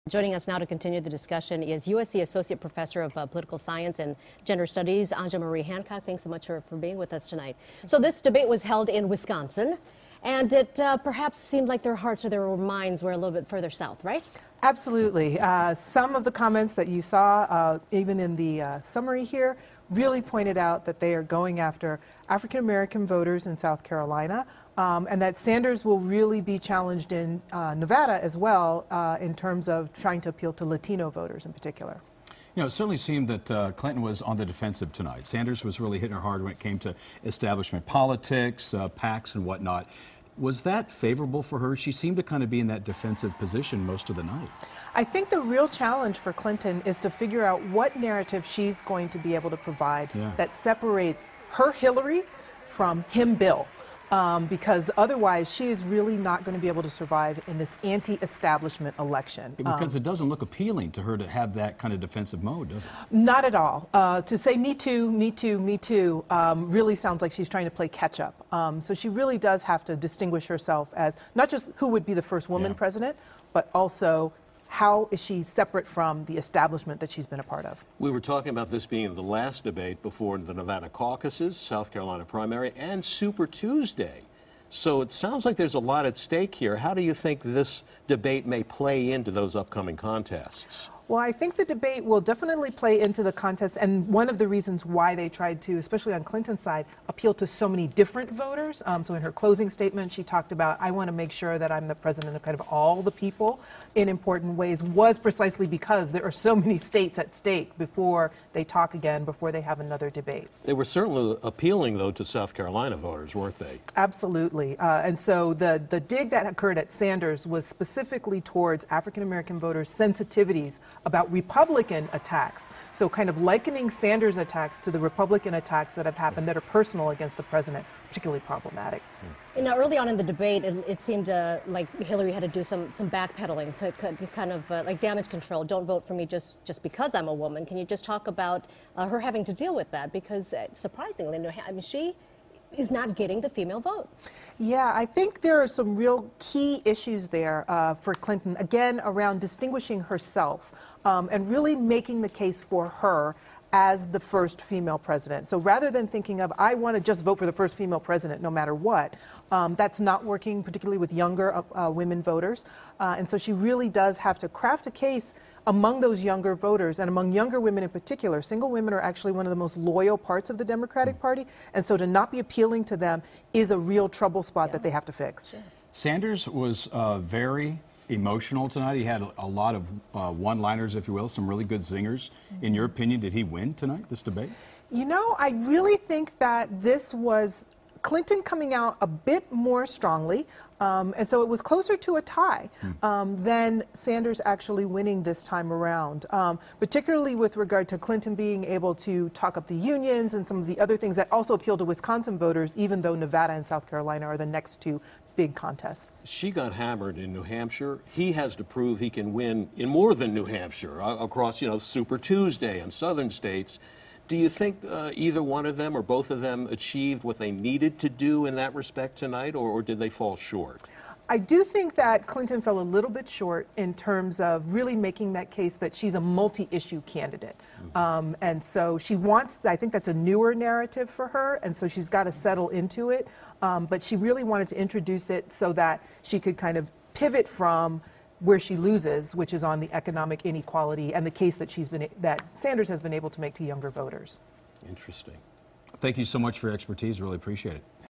Joining us now to continue the discussion is USC Associate Professor of Political Science and Gender Studies, Anja Marie Hancock. Thanks so much for being with us tonight. So this debate was held in Wisconsin, and it perhaps seemed like their hearts or their minds were a little bit further south, right? Absolutely. Some of the comments that you saw, even in the summary here, really pointed out that they are going after African American voters in South Carolina, and that Sanders will really be challenged in Nevada as well in terms of trying to appeal to Latino voters in particular. You know, it certainly seemed that Clinton was on the defensive tonight. Sanders was really hitting her hard when it came to establishment politics, PACs and whatnot. Was that favorable for her? She seemed to kind of be in that defensive position most of the night. I think the real challenge for Clinton is to figure out what narrative she's going to be able to provide that separates her Hillary from him Bill. Because otherwise she is really not going to be able to survive in this anti-establishment election. Because it doesn't look appealing to her to have that kind of defensive mode, does it? Not at all. To say me too, me too, me too really sounds like she's trying to play catch up. So she really does have to distinguish herself as not just who would be the first woman president, but also how is she separate from the establishment that she's been a part of? We were talking about this being the last debate before the Nevada caucuses, South Carolina primary, and Super Tuesday. So it sounds like there's a lot at stake here. How do you think this debate may play into those upcoming contests? Well, I think the debate will definitely play into the contest, and one of the reasons why they tried to, especially on Clinton's side, appeal to so many different voters. So in her closing statement, she talked about, I want to make sure that I'm the president of kind of all the people in important ways, was precisely because there are so many states at stake before they talk again, before they have another debate. They were certainly appealing, though, to South Carolina voters, weren't they? Absolutely. And so the dig that occurred at Sanders was specifically towards African-American voters' sensitivities about Republican attacks. So kind of likening Sanders' attacks to the Republican attacks that have happened that are personal against the president, particularly problematic. Now, early on in the debate, it seemed like Hillary had to do some backpedaling, so it could kind of like damage control. Don't vote for me just because I'm a woman. Can you just talk about her having to deal with that? Because surprisingly, I mean, she is not getting the female vote. Yeah, I think there are some real key issues there for Clinton, again, around distinguishing herself and really making the case for her as the first female president. So rather than thinking of, I want to just vote for the first female president no matter what, that's not working, particularly with younger women voters. And so she really does have to craft a case among those younger voters, and among younger women in particular. Single women are actually one of the most loyal parts of the Democratic Party, and so to not be appealing to them is a real trouble spot that they have to fix. Sure. Sanders was very emotional tonight. He had a lot of one-liners, if you will, some really good zingers. In your opinion, did he win tonight, this debate? You know, I really think that this was Clinton coming out a bit more strongly, and so it was closer to a tie than Sanders actually winning this time around, particularly with regard to Clinton being able to talk up the unions and some of the other things that also appeal to Wisconsin voters, even though Nevada and South Carolina are the next two big contests. She got hammered in New Hampshire. He has to prove he can win in more than New Hampshire, across, you know, Super Tuesday and southern states. Do you think either one of them or both of them achieved what they needed to do in that respect tonight, or did they fall short? I do think that Clinton fell a little bit short in terms of really making that case that she's a multi-issue candidate. And so she wants, I think that's a newer narrative for her, and so she's got to settle into it. But she really wanted to introduce it so that she could kind of pivot from where she loses, which is on the economic inequality and the case that that Sanders has been able to make to younger voters. Interesting. Thank you so much for your expertise. Really appreciate it.